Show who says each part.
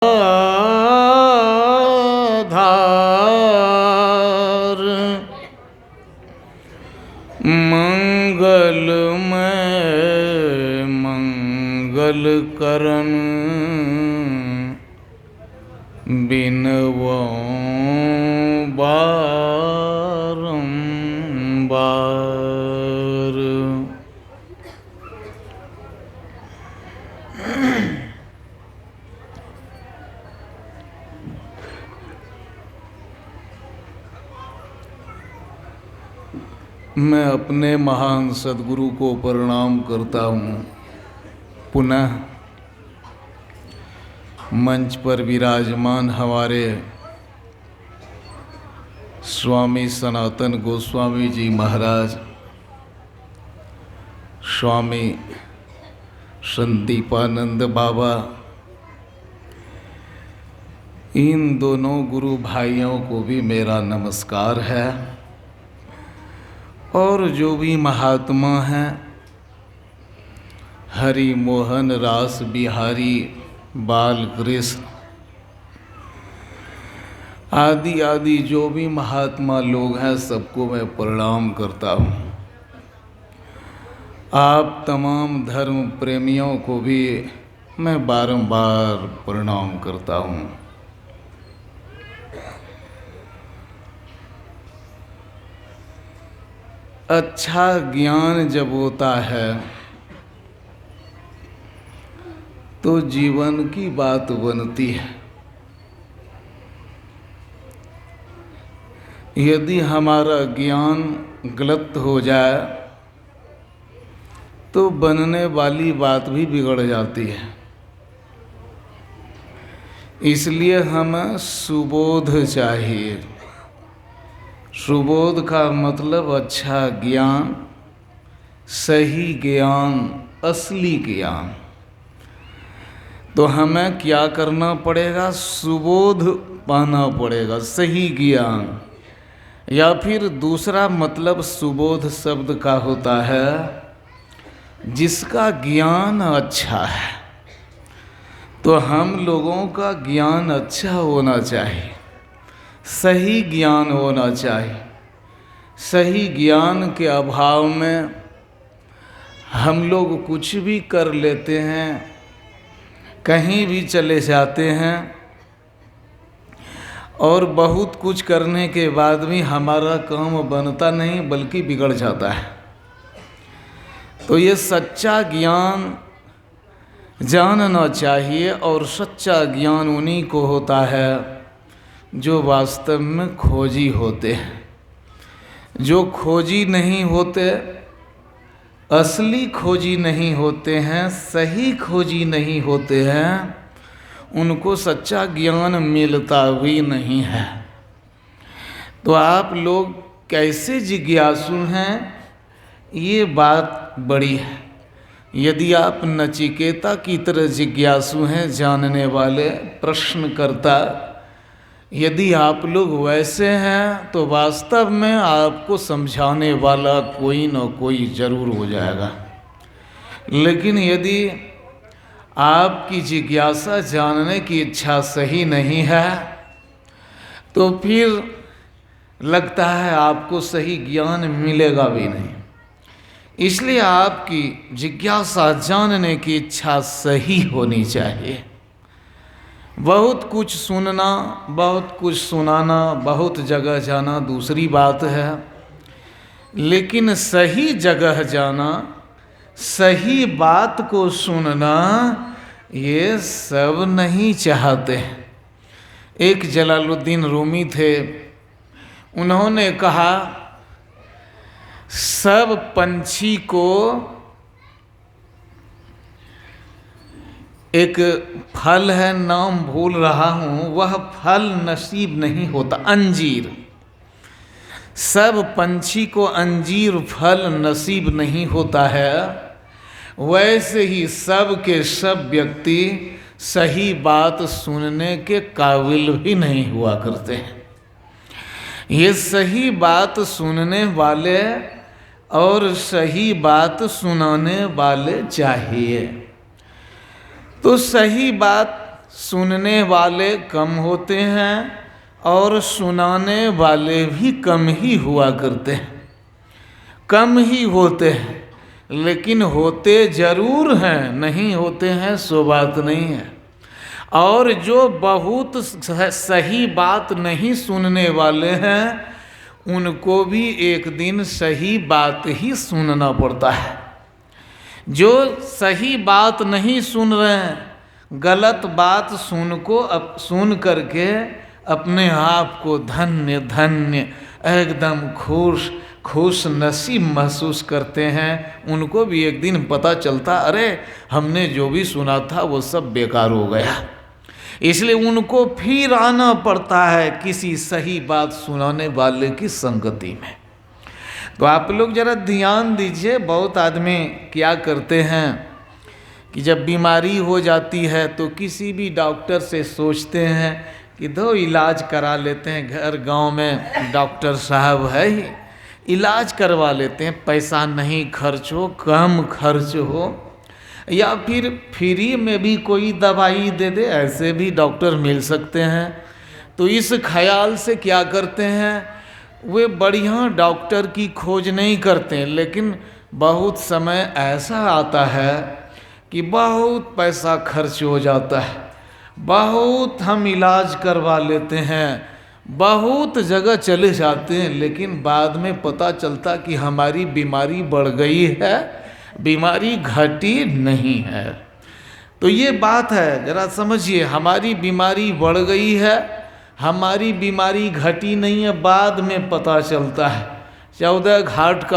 Speaker 1: धार मंगलमय मंगल करन बिनवो बारंबार। मैं अपने महान सद्गुरु को प्रणाम करता हूँ। पुनः मंच पर विराजमान हमारे स्वामी सनातन गोस्वामी जी महाराज, स्वामी संदीपानंद बाबा, इन दोनों गुरु भाइयों को भी मेरा नमस्कार है। और जो भी महात्मा हैं, हरि मोहन रास बिहारी, बाल कृष्ण आदि आदि जो भी महात्मा लोग हैं, सबको मैं प्रणाम करता हूँ। आप तमाम धर्म प्रेमियों को भी मैं बारंबार प्रणाम करता हूँ। अच्छा ज्ञान जब होता है तो जीवन की बात बनती है। यदि हमारा ज्ञान गलत हो जाए तो बनने वाली बात भी बिगड़ जाती है। इसलिए हमें सुबोध चाहिए। सुबोध का मतलब अच्छा ज्ञान, सही ज्ञान, असली ज्ञान। तो हमें क्या करना पड़ेगा? सुबोध पाना पड़ेगा, सही ज्ञान। या फिर दूसरा मतलब सुबोध शब्द का होता है जिसका ज्ञान अच्छा है। तो हम लोगों का ज्ञान अच्छा होना चाहिए, सही ज्ञान होना चाहिए। सही ज्ञान के अभाव में हम लोग कुछ भी कर लेते हैं, कहीं भी चले जाते हैं, और बहुत कुछ करने के बाद भी हमारा काम बनता नहीं बल्कि बिगड़ जाता है। तो ये सच्चा ज्ञान जानना चाहिए। और सच्चा ज्ञान उन्हीं को होता है जो वास्तव में खोजी होते हैं। जो खोजी नहीं होते, असली खोजी नहीं होते हैं, सही खोजी नहीं होते हैं, उनको सच्चा ज्ञान मिलता भी नहीं है। तो आप लोग कैसे जिज्ञासु हैं, ये बात बड़ी है। यदि आप नचिकेता की तरह जिज्ञासु हैं, जानने वाले, प्रश्नकर्ता, यदि आप लोग वैसे हैं तो वास्तव में आपको समझाने वाला कोई न कोई जरूर हो जाएगा। लेकिन यदि आपकी जिज्ञासा जानने की इच्छा सही नहीं है तो फिर लगता है आपको सही ज्ञान मिलेगा भी नहीं। इसलिए आपकी जिज्ञासा जानने की इच्छा सही होनी चाहिए। बहुत कुछ सुनना, बहुत कुछ सुनाना, बहुत जगह जाना दूसरी बात है, लेकिन सही जगह जाना, सही बात को सुनना, ये सब नहीं चाहते। एक जलालुद्दीन रूमी थे, उन्होंने कहा सब पंछी को एक फल है, नाम भूल रहा हूँ, वह फल नसीब नहीं होता, अंजीर। सब पंछी को अंजीर फल नसीब नहीं होता है, वैसे ही सब के सब व्यक्ति सही बात सुनने के काबिल भी नहीं हुआ करते हैं। ये सही बात सुनने वाले और सही बात सुनाने वाले चाहिए। तो सही बात सुनने वाले कम होते हैं और सुनाने वाले भी कम ही हुआ करते हैं, कम ही होते हैं, लेकिन होते ज़रूर हैं, नहीं होते हैं सो बात नहीं है। और जो बहुत सही बात नहीं सुनने वाले हैं उनको भी एक दिन सही बात ही सुनना पड़ता है। जो सही बात नहीं सुन रहे हैं, गलत बात सुन करके अपने आप को धन्य धन्य एकदम खुश नसीब महसूस करते हैं, उनको भी एक दिन पता चलता अरे हमने जो भी सुना था वो सब बेकार हो गया। इसलिए उनको फिर आना पड़ता है किसी सही बात सुनाने वाले की संगति में। तो आप लोग ज़रा ध्यान दीजिए, बहुत आदमी क्या करते हैं कि जब बीमारी हो जाती है तो किसी भी डॉक्टर से सोचते हैं कि दो इलाज करा लेते हैं, घर गांव में डॉक्टर साहब है ही, इलाज करवा लेते हैं, पैसा नहीं खर्च हो, कम खर्च हो, या फिर फ्री में भी कोई दवाई दे दे, ऐसे भी डॉक्टर मिल सकते हैं। तो इस ख्याल से क्या करते हैं, वे बढ़िया डॉक्टर की खोज नहीं करते हैं, लेकिन बहुत समय ऐसा आता है कि बहुत पैसा खर्च हो जाता है, बहुत हम इलाज करवा लेते हैं, बहुत जगह चले जाते हैं, लेकिन बाद में पता चलता कि हमारी बीमारी बढ़ गई है, बीमारी घटी नहीं है। तो ये बात है, ज़रा समझिए, हमारी बीमारी बढ़ गई है, हमारी बीमारी घटी नहीं है, बाद में पता चलता है। 14 घाट का